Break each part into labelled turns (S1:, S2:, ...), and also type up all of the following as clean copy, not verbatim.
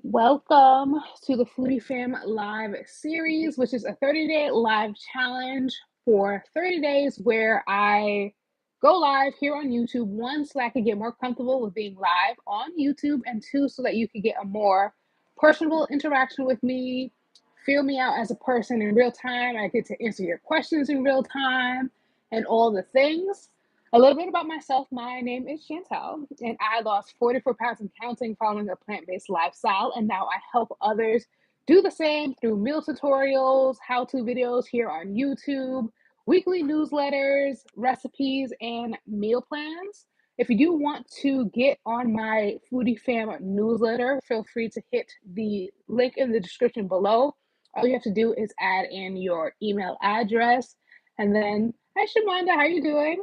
S1: Welcome to the Foodie Fam Live series, which is a 30-day live challenge for 30 days where I go live here on YouTube. One, so that I can get more comfortable with being live on YouTube, and two, so that you can get a more personable interaction with me, feel me out as a person in real time. I get to answer your questions in real time and all the things. A little bit about myself. My name is Chantel, and I lost 44 pounds and counting following a plant-based lifestyle, and now I help others do the same through meal tutorials, how-to videos here on YouTube, weekly newsletters, recipes, and meal plans. If you do want to get on my Foodie Fam newsletter, feel free to hit the link in the description below. All you have to do is add in your email address, and then, hi Shamanda, how are you doing?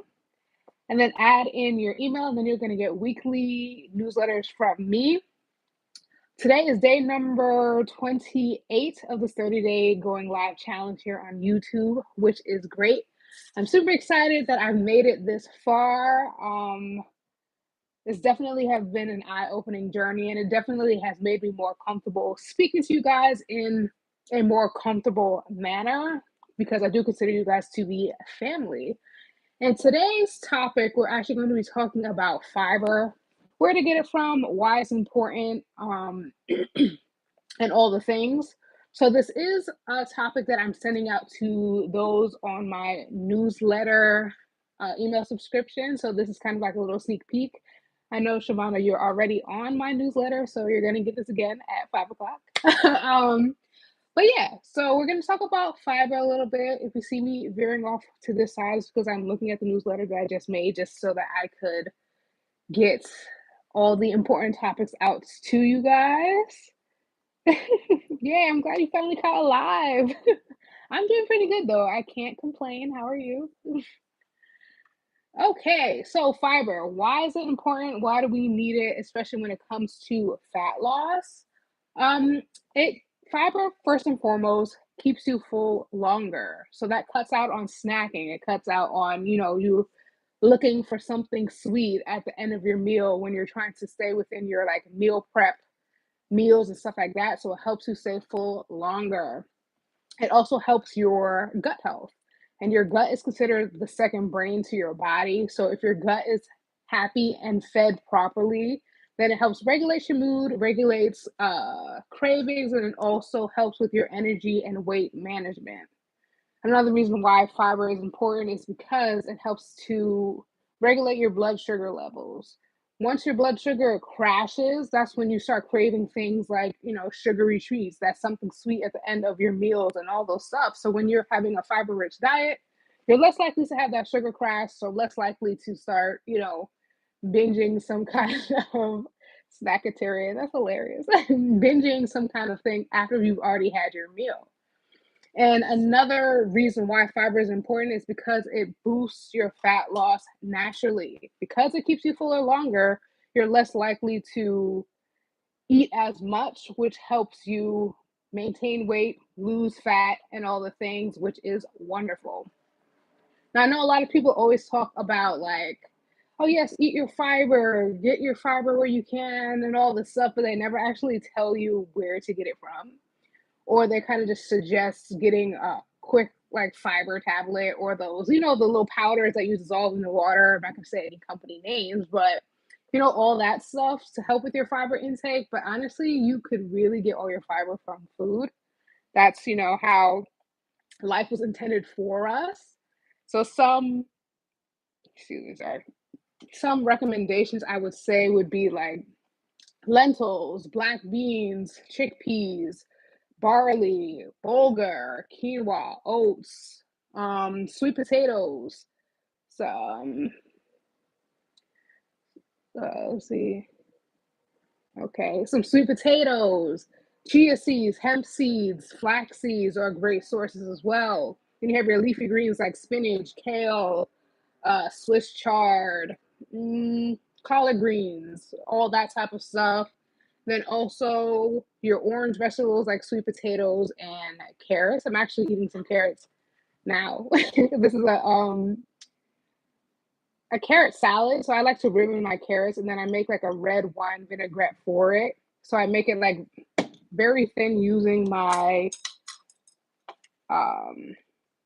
S1: And then add in your email, and then you're going to get weekly newsletters from me. Today is day number 28 of this 30-day going live challenge here on YouTube, which is great. I'm super excited that I've made it this far. This definitely has been an eye-opening journey, and it definitely has made me more comfortable speaking to you guys in a more comfortable manner, because I do consider you guys to be family. In today's topic, we're actually going to be talking about fiber, where to get it from, why it's important, and all the things. So this is a topic that I'm sending out to those on my newsletter email subscription. So this is kind of like a little sneak peek. I know, Shavana, you're already on my newsletter, so you're going to get this again at 5 o'clock. But yeah, so we're going to talk about fiber a little bit. If you see me veering off to this side, it's because I'm looking at the newsletter that I just made, just so that I could get all the important topics out to you guys. Yeah, I'm glad you finally caught live. I'm doing pretty good though. I can't complain. How are you? Okay, so fiber. Why is it important? Why do we need it, especially when it comes to fat loss? It Fiber, first and foremost, keeps you full longer. So that cuts out on snacking. It cuts out on, you looking for something sweet at the end of your meal when you're trying to stay within your like meal prep meals and stuff like that. So it helps you stay full longer. It also helps your gut health. And your gut is considered the second brain to your body. So if your gut is happy and fed properly, then it helps regulate your mood, regulates cravings, and it also helps with your energy and weight management. Another reason why fiber is important is because it helps to regulate your blood sugar levels. Once your blood sugar crashes, that's when you start craving things like, sugary treats. That's something sweet at the end of your meals and all those stuff. So when you're having a fiber rich diet, you're less likely to have that sugar crash, so less likely to start, binging some kind of snackatarian. That's hilarious. Binging some kind of thing after you've already had your meal. And another reason why fiber is important is because it boosts your fat loss naturally. Because it keeps you fuller longer, you're less likely to eat as much, which helps you maintain weight, lose fat, and all the things, which is wonderful. Now, I know a lot of people always talk about like, oh yes, eat your fiber, get your fiber where you can, and all this stuff, but they never actually tell you where to get it from. Or they kind of just suggest getting a quick like fiber tablet, or those, the little powders that you dissolve in the water. I'm not gonna say any company names, but all that stuff to help with your fiber intake. But honestly, you could really get all your fiber from food. That's how life was intended for us. So some recommendations I would say would be like lentils, black beans, chickpeas, barley, bulgur, quinoa, oats, sweet potatoes, some, let's see, okay, some sweet potatoes, chia seeds, hemp seeds, flax seeds are great sources as well. Then you have your leafy greens like spinach, kale, Swiss chard, collard greens, all that type of stuff. Then also your orange vegetables like sweet potatoes and carrots. I'm actually eating some carrots now. This is a carrot salad. So I like to ribbon my carrots, and then I make like a red wine vinaigrette for it. So I make it like very thin using my um,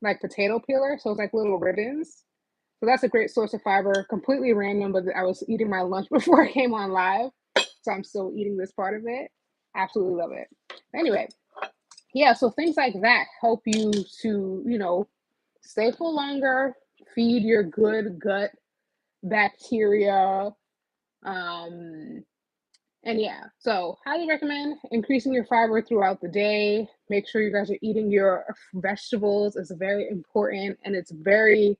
S1: like potato peeler, so it's like little ribbons. So that's a great source of fiber. Completely random, but I was eating my lunch before I came on live, so I'm still eating this part of it. Absolutely love it. Anyway, yeah, so things like that help you to, stay full longer, feed your good gut bacteria. Um, and yeah, so highly recommend increasing your fiber throughout the day. Make sure you guys are eating your vegetables. It's very important and it's very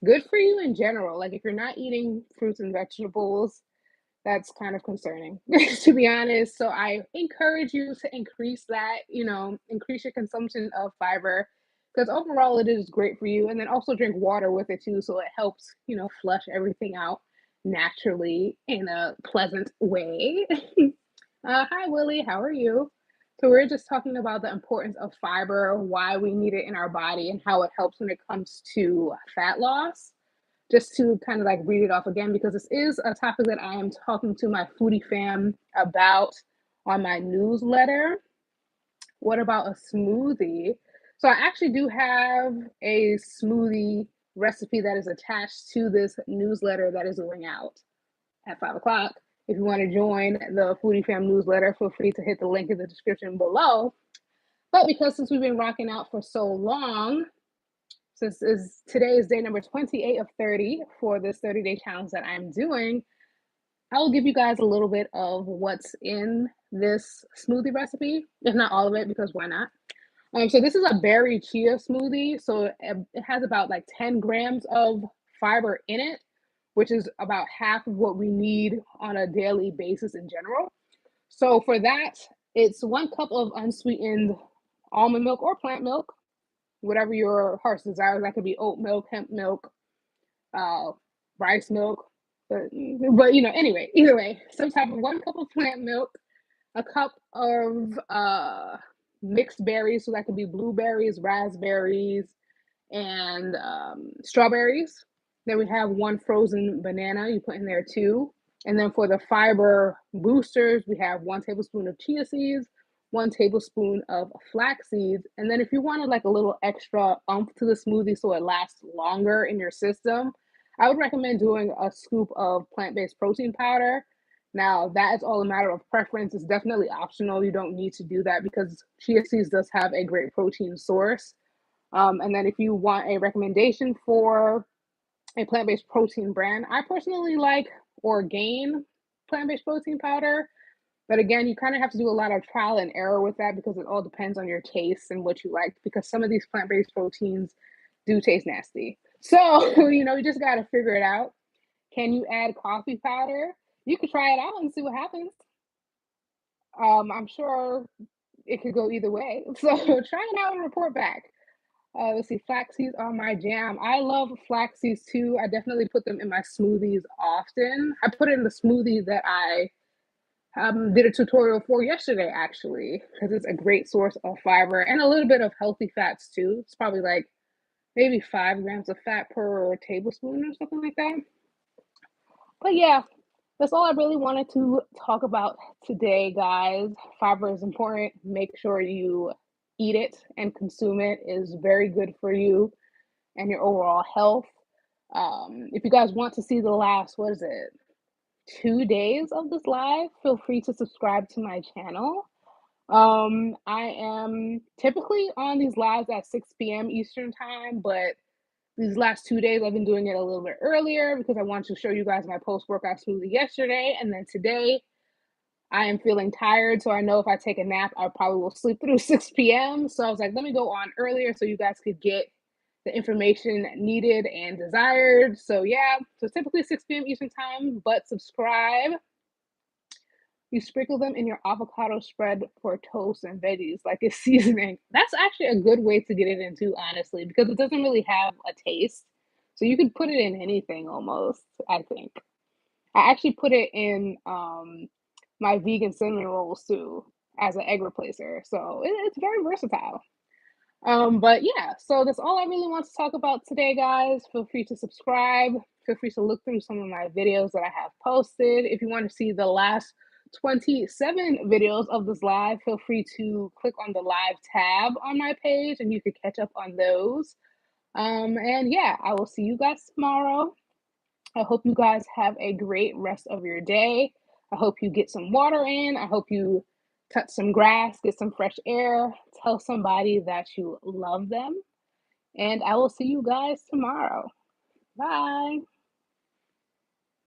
S1: good for you in general. Like if you're not eating fruits and vegetables, that's kind of concerning, to be honest. So I encourage you to increase that, increase your consumption of fiber because overall it is great for you. And then also drink water with it too. So it helps, flush everything out naturally in a pleasant way. Hi, Willie. How are you? So we're just talking about the importance of fiber, why we need it in our body, and how it helps when it comes to fat loss. Just to kind of like read it off again, because this is a topic that I am talking to my foodie fam about on my newsletter. What about a smoothie? So I actually do have a smoothie recipe that is attached to this newsletter that is going out at 5 o'clock. If you want to join the Foodie Fam newsletter, feel free to hit the link in the description below. But because since we've been rocking out for so long, since today is day number 28 of 30 for this 30-day challenge that I'm doing, I will give you guys a little bit of what's in this smoothie recipe, if not all of it, because why not? So this is a berry chia smoothie. So it has about like 10 grams of fiber in it, which is about half of what we need on a daily basis in general. So for that, it's 1 cup of unsweetened almond milk or plant milk, whatever your heart's desire. That could be oat milk, hemp milk, uh, rice milk. But anyway, either way, some type of 1 cup of plant milk, a cup of mixed berries. So that could be blueberries, raspberries, and strawberries. Then we have 1 frozen banana you put in there too. And then for the fiber boosters, we have 1 tablespoon of chia seeds, 1 tablespoon of flax seeds. And then if you wanted like a little extra umph to the smoothie so it lasts longer in your system, I would recommend doing a scoop of plant-based protein powder. Now, that is all a matter of preference. It's definitely optional. You don't need to do that because chia seeds does have a great protein source. And then if you want a recommendation for a plant-based protein brand, I personally like Orgain plant-based protein powder. But again, you kind of have to do a lot of trial and error with that because it all depends on your taste and what you like. Because some of these plant-based proteins do taste nasty. So, you just got to figure it out. Can you add coffee powder? You could try it out and see what happens. I'm sure it could go either way. So try it out and report back. Let's see, flax seeds are my jam. I love flax seeds too. I definitely put them in my smoothies often. I put it in the smoothie that I did a tutorial for yesterday, actually, because it's a great source of fiber and a little bit of healthy fats too. It's probably like maybe 5 grams of fat per tablespoon or something like that. But yeah, that's all I really wanted to talk about today, guys. Fiber is important. Make sure you eat it and consume it. It is very good for you and your overall health. If you guys want to see the last, what is it, 2 days of this live, feel free to subscribe to my channel. I am typically on these lives at 6 p.m. Eastern time, but these last 2 days I've been doing it a little bit earlier because I wanted to show you guys my post-workout smoothie yesterday, and then today I am feeling tired, so I know if I take a nap, I probably will sleep through 6 p.m. So I was like, let me go on earlier so you guys could get the information needed and desired. So yeah, so typically 6 p.m. Eastern time, but subscribe. You sprinkle them in your avocado spread for toast and veggies like it's seasoning. That's actually a good way to get it into, honestly, because it doesn't really have a taste. So you could put it in anything almost, I think. I actually put it in my vegan cinnamon rolls too as an egg replacer. So it's very versatile. But yeah, so that's all I really want to talk about today, guys. Feel free to subscribe. Feel free to look through some of my videos that I have posted. If you want to see the last 27 videos of this live, feel free to click on the live tab on my page and you can catch up on those. And yeah, I will see you guys tomorrow. I hope you guys have a great rest of your day. I hope you get some water in. I hope you touch some grass, get some fresh air, tell somebody that you love them. And I will see you guys tomorrow. Bye.